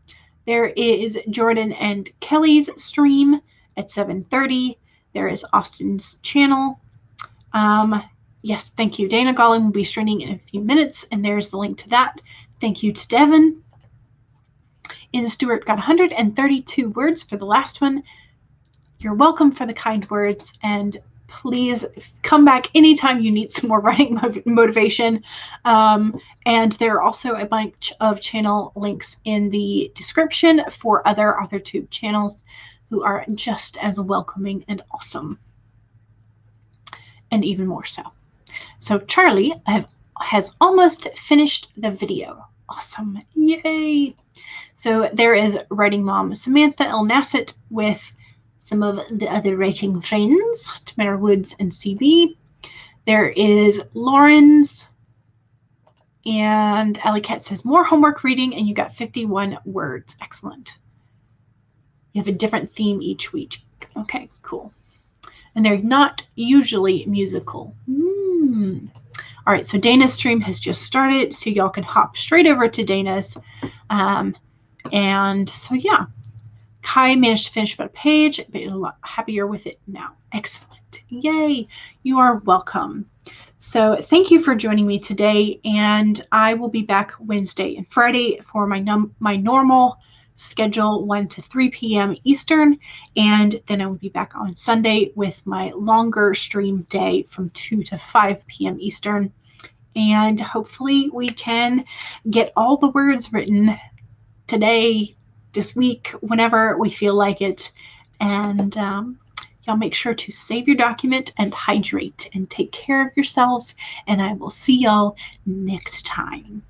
There is Jordan and Kelly's stream at 7:30. There is Austin's channel. Yes, thank you. Dana Golling will be streaming in a few minutes, and there's the link to that. Thank you to Devin. Ian Stewart got 132 words for the last one. You're welcome for the kind words, and please come back anytime you need some more writing motivation. And there are also a bunch of channel links in the description for other AuthorTube channels who are just as welcoming and awesome, and even more so. So Charlie has almost finished the video. Awesome. Yay. So there is writing mom Samantha L. Nassett with some of the other writing friends, Tamara Woods and CB. There is Lauren's, and Alley Cat says more homework reading, and you got 51 words. Excellent. You have a different theme each week. Okay, cool. And they're not usually musical. All right, so Dana's stream has just started, so y'all can hop straight over to Dana's. And so, yeah, Kai managed to finish about a page, but a lot happier with it now. Excellent. Yay. You are welcome. So thank you for joining me today, and I will be back Wednesday and Friday for my normal schedule, 1 to 3 p.m. Eastern, and then I will be back on Sunday with my longer stream day from 2 to 5 p.m. Eastern. And hopefully we can get all the words written today, this week, whenever we feel like it. And y'all make sure to save your document and hydrate and take care of yourselves. And I will see y'all next time.